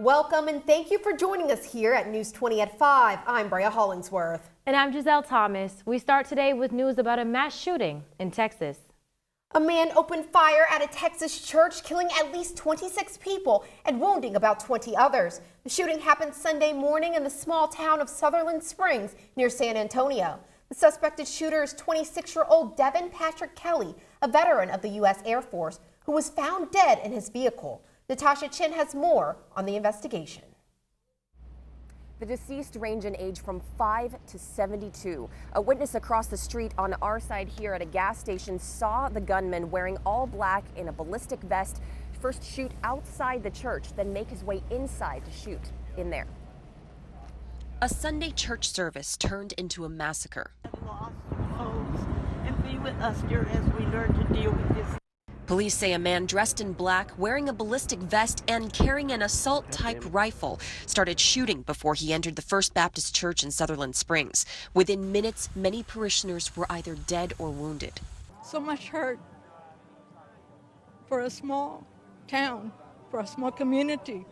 Welcome and thank you for joining us here at News 20 at 5. I'm Brea Hollingsworth. And I'm Giselle Thomas. We start today with news about a mass shooting in Texas. A man opened fire at a Texas church, killing at least 26 people and wounding about 20 others. The shooting happened Sunday morning in the small town of Sutherland Springs near San Antonio. The suspected shooter is 26-year-old Devin Patrick Kelly, a veteran of the U.S. Air Force, who was found dead in his vehicle. Natasha Chin has more on the investigation. The deceased range in age from 5 to 72. A witness across the street on our side here at a gas station saw the gunman wearing all black in a ballistic vest first shoot outside the church, then make his way inside to shoot in there. A Sunday church service turned into a massacre. Lost souls and be with us dear as we learn to deal with this. Police say a man dressed in black, wearing a ballistic vest and carrying an assault-type rifle started shooting before he entered the First Baptist Church in Sutherland Springs. Within minutes, many parishioners were either dead or wounded. So much hurt for a small town, for a small community.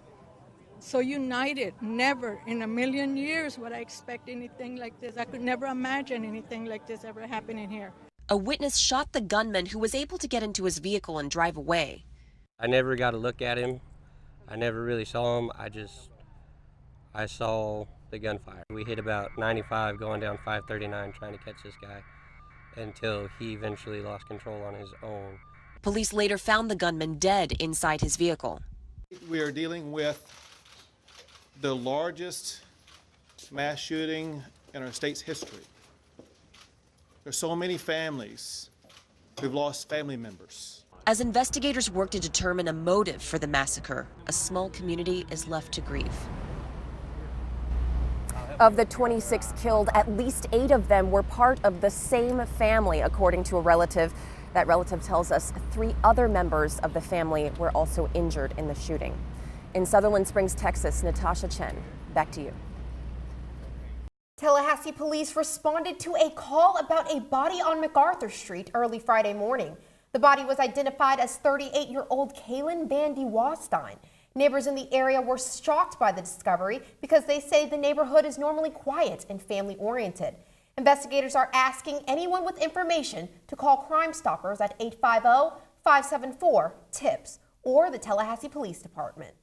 So united. Never in a million years would I expect anything like this. I could never imagine anything like this ever happening here. A witness shot the gunman, who was able to get into his vehicle and drive away. I never got a look at him. I never really saw him. I saw the gunfire. We hit about 95 going down 539 trying to catch this guy until he eventually lost control on his own. Police later found the gunman dead inside his vehicle. We are dealing with the largest mass shooting in our state's history. There's so many families who've lost family members. As investigators work to determine a motive for the massacre, a small community is left to grieve. Of the 26 killed, at least 8 of them were part of the same family, according to a relative. That relative tells us 3 other members of the family were also injured in the shooting. In Sutherland Springs, Texas, Natasha Chen, back to you. Tallahassee police responded to a call about a body on MacArthur Street early Friday morning. The body was identified as 38-year-old Kaylin Bandy Wastine. Neighbors in the area were shocked by the discovery because they say the neighborhood is normally quiet and family-oriented. Investigators are asking anyone with information to call Crime Stoppers at 850-574-TIPS or the Tallahassee Police Department.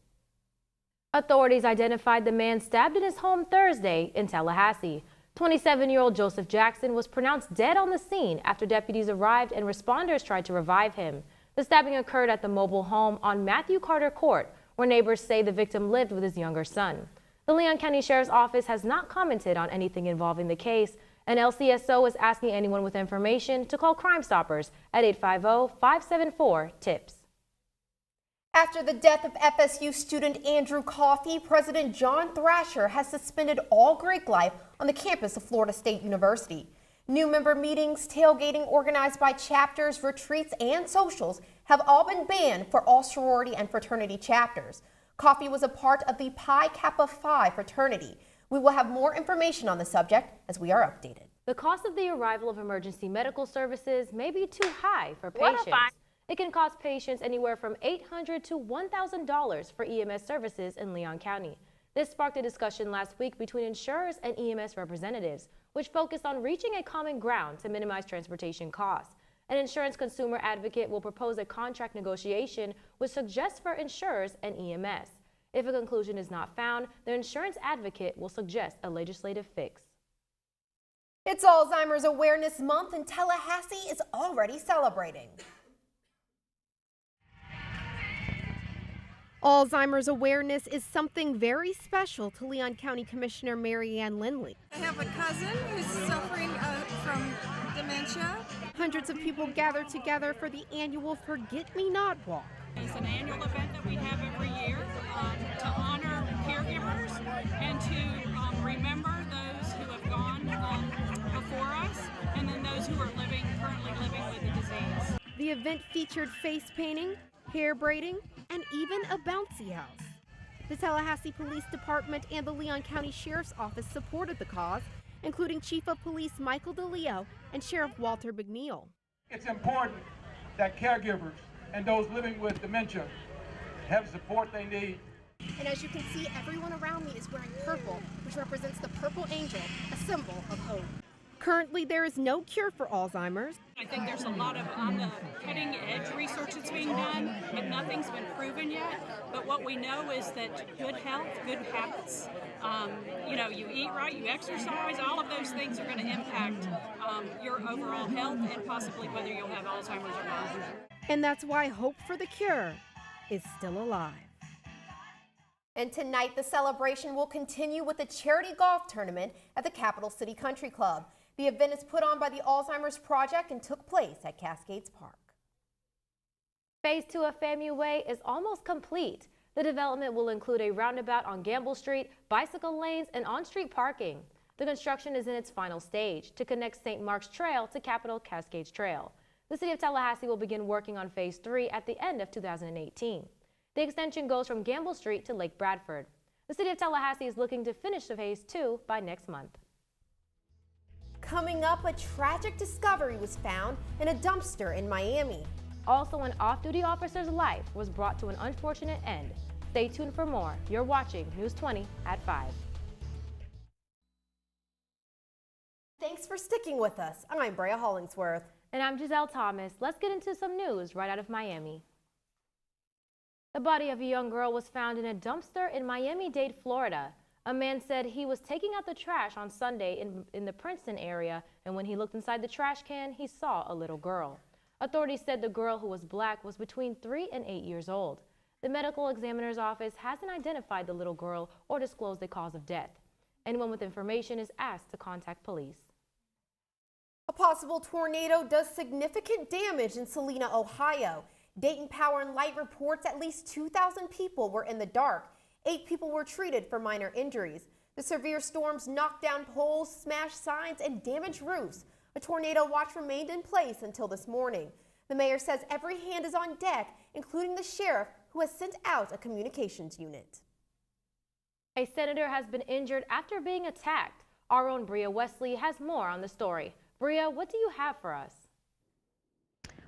Authorities identified the man stabbed in his home Thursday in Tallahassee. 27-year-old Joseph Jackson was pronounced dead on the scene after deputies arrived and responders tried to revive him. The stabbing occurred at the mobile home on Matthew Carter Court, where neighbors say the victim lived with his younger son. The Leon County Sheriff's Office has not commented on anything involving the case, and LCSO is asking anyone with information to call Crime Stoppers at 850-574-TIPS. After the death of FSU student Andrew Coffey, President John Thrasher has suspended all Greek life on the campus of Florida State University. New member meetings, tailgating organized by chapters, retreats, and socials have all been banned for all sorority and fraternity chapters. Coffey was a part of the Pi Kappa Phi fraternity. We will have more information on the subject as we are updated. The cost of the arrival of emergency medical services may be too high for patients. It can cost patients anywhere from $800 to $1,000 for EMS services in Leon County. This sparked a discussion last week between insurers and EMS representatives, which focused on reaching a common ground to minimize transportation costs. An insurance consumer advocate will propose a contract negotiation which suggests for insurers and EMS. If a conclusion is not found, the insurance advocate will suggest a legislative fix. It's Alzheimer's Awareness Month and Tallahassee is already celebrating. Alzheimer's awareness is something very special to Leon County Commissioner Mary Ann Lindley. I have a cousin who's suffering from dementia. Hundreds of people gather together for the annual Forget Me Not Walk. It's an annual event that we have every year to honor caregivers and to remember those who have gone before us and then those who are currently living with the disease. The event featured face painting, hair braiding, and even a bouncy house. The Tallahassee Police Department and the Leon County Sheriff's Office supported the cause, including Chief of Police Michael DeLeo and Sheriff Walter McNeil. It's important that caregivers and those living with dementia have the support they need And as you can see, everyone around me is wearing purple, which represents the purple angel, a symbol of hope. Currently, there is no cure for Alzheimer's. I think there's a lot of on the cutting edge research that's being done, and nothing's been proven yet. But what we know is that good health, good habits, you eat right, you exercise, all of those things are going to impact your overall health and possibly whether you'll have Alzheimer's or not. And that's why hope for the cure is still alive. And tonight, the celebration will continue with a charity golf tournament at the Capital City Country Club. The event is put on by the Alzheimer's Project and took place at Cascades Park. Phase 2 of FAMU Way is almost complete. The development will include a roundabout on Gamble Street, bicycle lanes, and on-street parking. The construction is in its final stage to connect St. Mark's Trail to Capitol Cascades Trail. The City of Tallahassee will begin working on Phase 3 at the end of 2018. The extension goes from Gamble Street to Lake Bradford. The City of Tallahassee is looking to finish Phase 2 by next month. Coming up, a tragic discovery was found in a dumpster in Miami. Also, an off-duty officer's life was brought to an unfortunate end. Stay tuned for more. You're watching News 20 at 5. Thanks for sticking with us. I'm Brea Hollingsworth. And I'm Giselle Thomas. Let's get into some news right out of Miami. The body of a young girl was found in a dumpster in Miami-Dade, Florida. A man said he was taking out the trash on Sunday in the Princeton area, and when he looked inside the trash can, he saw a little girl. Authorities said the girl, who was black, was between 3 and 8 years old. The medical examiner's office hasn't identified the little girl or disclosed the cause of death. Anyone with information is asked to contact police. A possible tornado does significant damage in Salina, Ohio. Dayton Power and Light reports at least 2,000 people were in the dark. 8 people were treated for minor injuries. The severe storms knocked down poles, smashed signs, and damaged roofs. A tornado watch remained in place until this morning. The mayor says every hand is on deck, including the sheriff, who has sent out a communications unit. A senator has been injured after being attacked. Our own Brea Wesley has more on the story. Brea, what do you have for us?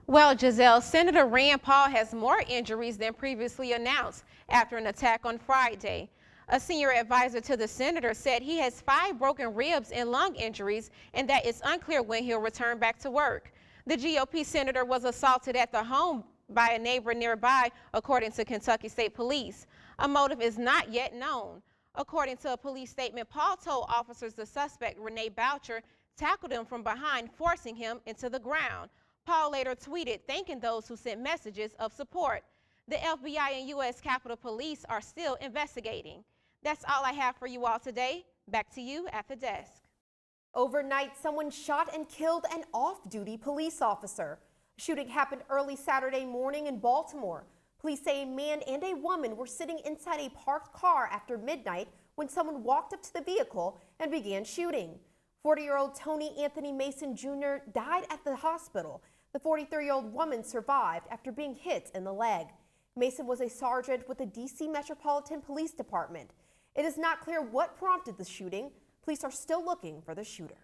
Well, Giselle, Senator Rand Paul has more injuries than previously announced after an attack on Friday. A senior advisor to the senator said he has 5 broken ribs and lung injuries and that it's unclear when he'll return back to work. The GOP senator was assaulted at the home by a neighbor nearby, according to Kentucky State Police. A motive is not yet known. According to a police statement, Paul told officers the suspect, Renee Boucher, tackled him from behind, forcing him into the ground. Paul later tweeted thanking those who sent messages of support. The FBI and U.S. Capitol Police are still investigating. That's all I have for you all today. Back to you at the desk. Overnight, someone shot and killed an off-duty police officer. The shooting happened early Saturday morning in Baltimore. Police say a man and a woman were sitting inside a parked car after midnight when someone walked up to the vehicle and began shooting. 40-year-old Tony Anthony Mason Jr. died at the hospital. The 43-year-old woman survived after being hit in the leg. Mason was a sergeant with the D.C. Metropolitan Police Department. It is not clear what prompted the shooting. Police are still looking for the shooter.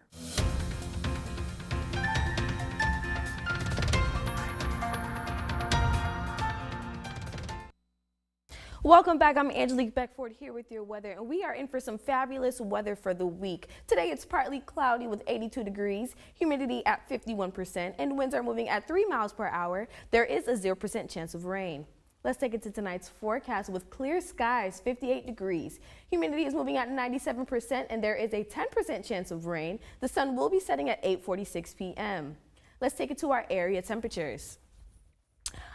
Welcome back. I'm Angelique Beckford here with your weather, and we are in for some fabulous weather for the week. Today it's partly cloudy with 82 degrees, humidity at 51%, and winds are moving at 3 miles per hour. There is a 0% chance of rain. Let's take it to tonight's forecast with clear skies, 58 degrees. Humidity is moving at 97%, and there is a 10% chance of rain. The sun will be setting at 8:46 p.m. Let's take it to our area temperatures.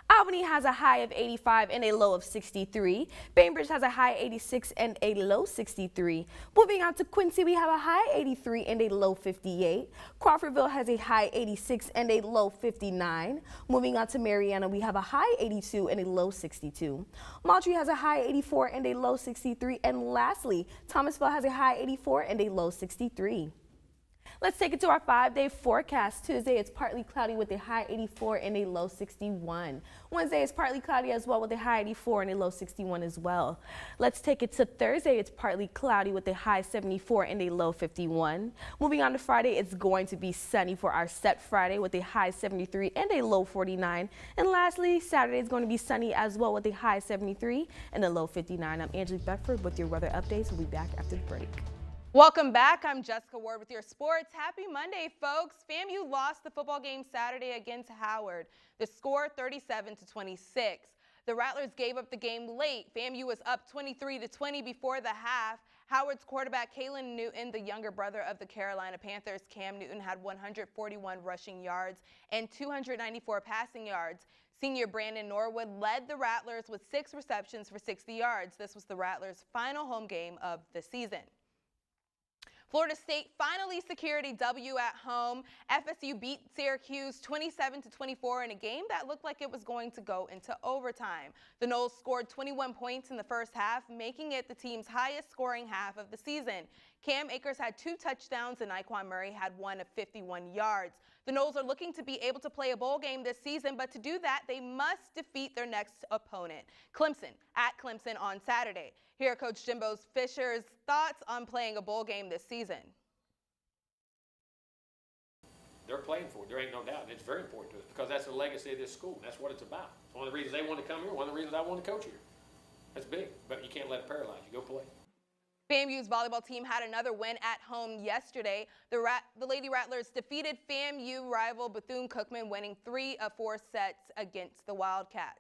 Albany has a high of 85 and a low of 63. Bainbridge has a high 86 and a low 63. Moving on to Quincy, we have a high 83 and a low 58. Crawfordville has a high 86 and a low 59. Moving on to Mariana, we have a high 82 and a low 62. Moultrie has a high 84 and a low 63. And lastly, Thomasville has a high 84 and a low 63. Let's take it to our 5-day forecast. Tuesday, it's partly cloudy with a high 84 and a low 61. Wednesday, it's partly cloudy as well with a high 84 and a low 61 as well. Let's take it to Thursday. It's partly cloudy with a high 74 and a low 51. Moving on to Friday, it's going to be sunny for our set Friday with a high 73 and a low 49. And lastly, Saturday is going to be sunny as well with a high 73 and a low 59. I'm Angelique Beckford with your weather updates. We'll be back after the break. Welcome back. I'm Jessica Ward with your sports. Happy Monday, folks. FAMU lost the football game Saturday against Howard. The score 37-26. The Rattlers gave up the game late. FAMU was up 23-20 before the half. Howard's quarterback Kalen Newton, the younger brother of the Carolina Panthers, Cam Newton, had 141 rushing yards and 294 passing yards. Senior Brandon Norwood led the Rattlers with 6 receptions for 60 yards. This was the Rattlers' final home game of the season. Florida State finally secured a W at home. FSU beat Syracuse 27-24 in a game that looked like it was going to go into overtime. The Noles scored 21 points in the first half, making it the team's highest scoring half of the season. Cam Akers had 2 touchdowns and Iquan Murray had one of 51 yards. The Noles are looking to be able to play a bowl game this season, but to do that, they must defeat their next opponent, Clemson, at Clemson on Saturday. Here are Coach Jimbo Fisher's thoughts on playing a bowl game this season. They're playing for it. There ain't no doubt. It's very important to us because that's the legacy of this school. That's what it's about. It's one of the reasons they want to come here, one of the reasons I want to coach here. That's big, but you can't let it paralyze you. Go play. FAMU's volleyball team had another win at home yesterday. The Lady Rattlers defeated FAMU rival Bethune-Cookman, winning 3 of 4 sets against the Wildcats.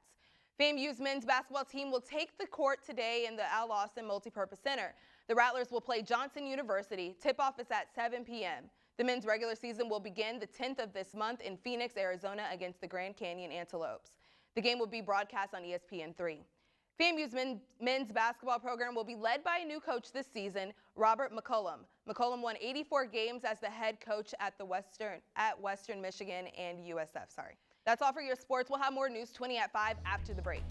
FAMU's men's basketball team will take the court today in the Al Lawson Multipurpose Center. The Rattlers will play Johnson University. Tip-off is at 7 p.m. The men's regular season will begin the 10th of this month in Phoenix, Arizona against the Grand Canyon Antelopes. The game will be broadcast on ESPN3. FAMU's men's basketball program will be led by a new coach this season, Robert McCollum. McCollum won 84 games as the head coach at Western Michigan and USF. That's all for your sports. We'll have more News 20 at 5 after the break.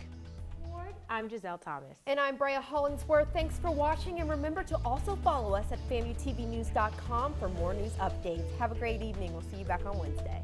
I'm Giselle Thomas. And I'm Brea Hollingsworth. Thanks for watching, and remember to also follow us at FAMUTVnews.com for more news updates. Have a great evening. We'll see you back on Wednesday.